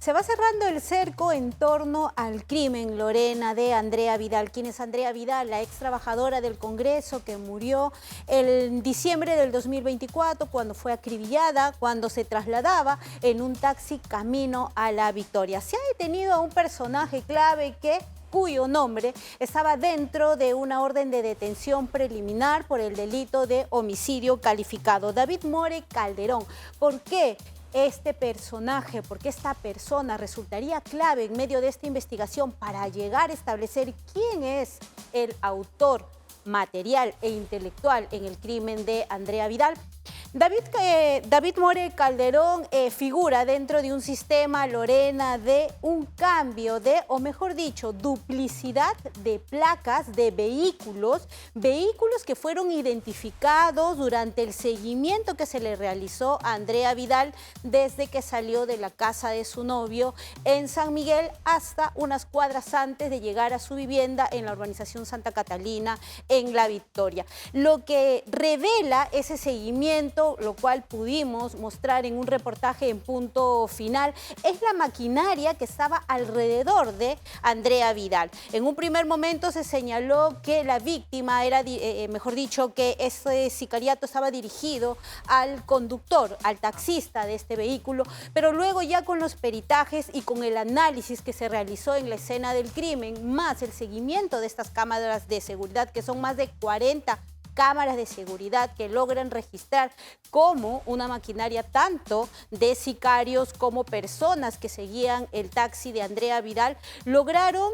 Se va cerrando el cerco en torno al crimen, Lorena, de Andrea Vidal. ¿Quién es Andrea Vidal? La ex trabajadora del Congreso que murió en diciembre del 2024 cuando fue acribillada, cuando se trasladaba en un taxi camino a La Victoria. Se ha detenido a un personaje clave cuyo nombre estaba dentro de una orden de detención preliminar por el delito de homicidio calificado. David More Calderón. ¿Por qué este personaje, porque esta persona resultaría clave en medio de esta investigación para llegar a establecer quién es el autor material e intelectual en el crimen de Andrea Vidal? David More Calderón figura dentro de un sistema, Lorena, de un cambio o mejor dicho, duplicidad de placas de vehículos que fueron identificados durante el seguimiento que se le realizó a Andrea Vidal desde que salió de la casa de su novio en San Miguel hasta unas cuadras antes de llegar a su vivienda en la urbanización Santa Catalina, en La Victoria. Lo que revela ese seguimiento, lo cual pudimos mostrar en un reportaje en Punto Final, es la maquinaria que estaba alrededor de Andrea Vidal. En un primer momento se señaló que la víctima era, mejor dicho, que ese sicariato estaba dirigido al conductor, al taxista de este vehículo, pero luego ya con los peritajes y con el análisis que se realizó en la escena del crimen, más el seguimiento de estas cámaras de seguridad, que son más de 40 cámaras de seguridad que logran registrar cómo una maquinaria tanto de sicarios como personas que seguían el taxi de Andrea Vidal lograron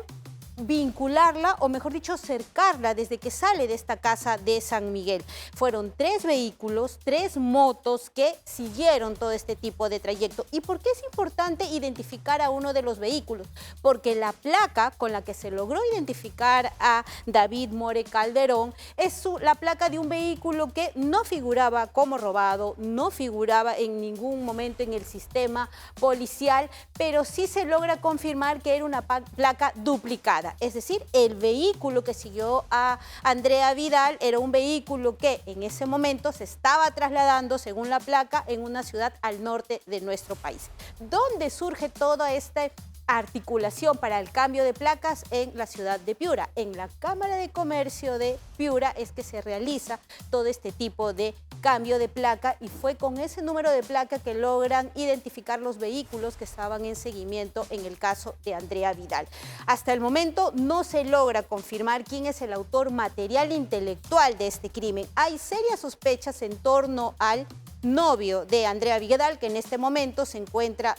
vincularla, o mejor dicho, cercarla desde que sale de esta casa de San Miguel. Fueron 3 vehículos, 3 motos que siguieron todo este tipo de trayecto. ¿Y por qué es importante identificar a uno de los vehículos? Porque la placa con la que se logró identificar a David More Calderón es la placa de un vehículo que no figuraba como robado, no figuraba en ningún momento en el sistema policial, pero sí se logra confirmar que era una placa duplicada. Es decir, el vehículo que siguió a Andrea Vidal era un vehículo que en ese momento se estaba trasladando, según la placa, en una ciudad al norte de nuestro país. ¿Dónde surge toda esta articulación para el cambio de placas? En la ciudad de Piura. En la Cámara de Comercio de Piura es que se realiza todo este tipo de cambio de placa, y fue con ese número de placa que logran identificar los vehículos que estaban en seguimiento en el caso de Andrea Vidal. Hasta el momento no se logra confirmar quién es el autor material e intelectual de este crimen. Hay serias sospechas en torno al novio de Andrea Vidal, que en este momento se encuentra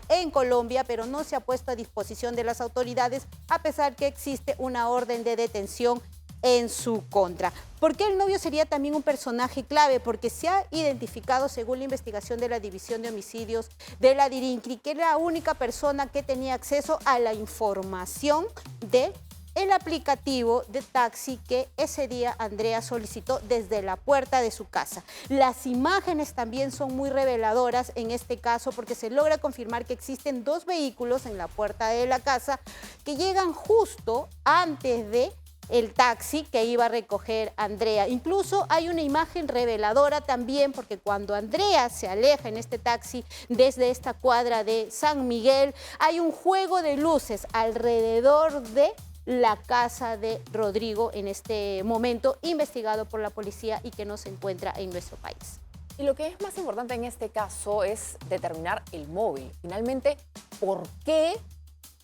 en Colombia, pero no se ha puesto a disposición de las autoridades, a pesar que existe una orden de detención en su contra. ¿Por qué el novio sería también un personaje clave? Porque se ha identificado, según la investigación de la División de Homicidios de la DIRINCRI, que era la única persona que tenía acceso a la información de el aplicativo de taxi que ese día Andrea solicitó desde la puerta de su casa. Las imágenes también son muy reveladoras en este caso, porque se logra confirmar que existen 2 vehículos en la puerta de la casa que llegan justo antes de el taxi que iba a recoger a Andrea. Incluso hay una imagen reveladora también, porque cuando Andrea se aleja en este taxi desde esta cuadra de San Miguel, hay un juego de luces alrededor de la casa de Rodrigo, en este momento investigado por la policía y que no se encuentra en nuestro país. Y lo que es más importante en este caso es determinar el móvil. Finalmente, ¿por qué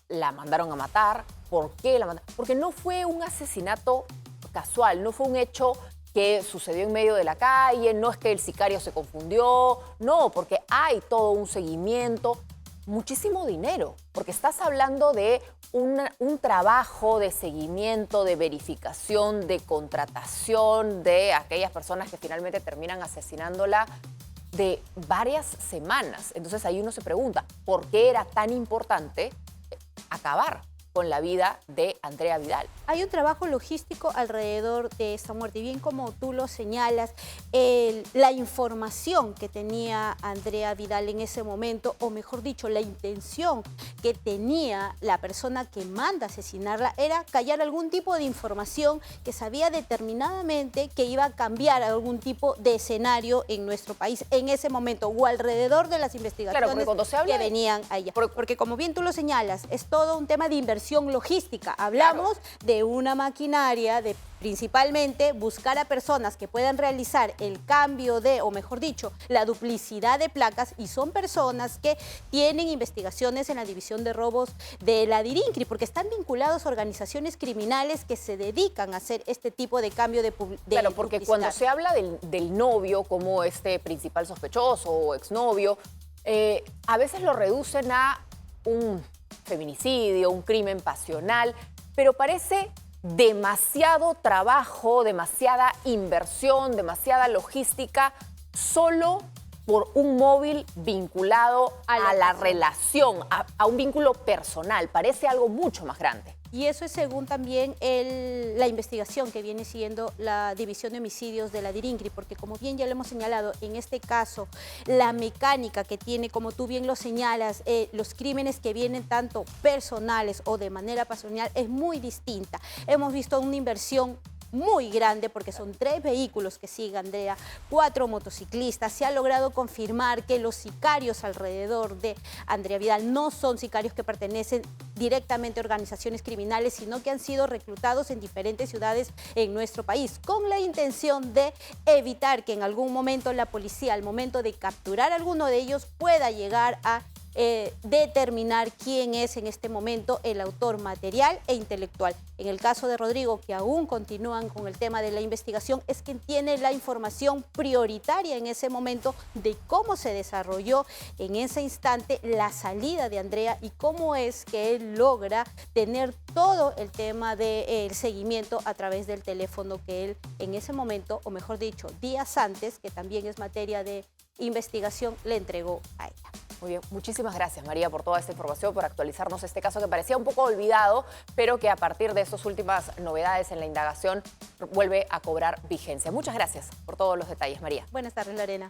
la mandaron a matar? ¿Por qué la mandaron? Porque no fue un asesinato casual, no fue un hecho que sucedió en medio de la calle, no es que el sicario se confundió, no, porque hay todo un seguimiento, muchísimo dinero, porque estás hablando de un trabajo de seguimiento, de verificación, de contratación de aquellas personas que finalmente terminan asesinándola, de varias semanas. Entonces ahí uno se pregunta, ¿por qué era tan importante acabar con la vida de Andrea Vidal. Hay un trabajo logístico alrededor de esta muerte y bien como tú lo señalas, la información que tenía Andrea Vidal en ese momento, o mejor dicho, la intención que tenía la persona que manda asesinarla era callar algún tipo de información que sabía determinadamente que iba a cambiar algún tipo de escenario en nuestro país en ese momento o alrededor de las investigaciones que venían allá. Porque como bien tú lo señalas, es todo un tema de inversión logística. Hablamos de una maquinaria de principalmente buscar a personas que puedan realizar el cambio de, o mejor dicho, la duplicidad de placas, y son personas que tienen investigaciones en la división de robos de la DIRINCRI, porque están vinculados a organizaciones criminales que se dedican a hacer este tipo de cambio de Claro, porque duplicidad. cuando se habla del novio como este principal sospechoso o exnovio, a veces lo reducen a un feminicidio, un crimen pasional, pero parece demasiado trabajo, demasiada inversión, demasiada logística, solo por un móvil vinculado a la relación, a un vínculo personal. Parece algo mucho más grande. Y eso es según también la investigación que viene siguiendo la División de Homicidios de la DIRINCRI, porque como bien ya lo hemos señalado, en este caso, la mecánica que tiene, como tú bien lo señalas, los crímenes que vienen tanto personales o de manera pasional es muy distinta. Hemos visto una inversión muy grande porque son 3 vehículos que sigue Andrea, 4 motociclistas. Se ha logrado confirmar que los sicarios alrededor de Andrea Vidal no son sicarios que pertenecen directamente a organizaciones criminales, sino que han sido reclutados en diferentes ciudades en nuestro país, con la intención de evitar que en algún momento la policía, al momento de capturar a alguno de ellos, pueda llegar a determinar quién es en este momento el autor material e intelectual. En el caso de Rodrigo, que aún continúan con el tema de la investigación, es quien tiene la información prioritaria en ese momento de cómo se desarrolló en ese instante la salida de Andrea y cómo es que él logra tener todo el tema del seguimiento a través del teléfono que él en ese momento, o mejor dicho, días antes, que también es materia de investigación, le entregó a ella. Muy bien, muchísimas gracias María por toda esta información, por actualizarnos este caso que parecía un poco olvidado, pero que a partir de estas últimas novedades en la indagación vuelve a cobrar vigencia. Muchas gracias por todos los detalles, María. Buenas tardes, Lorena.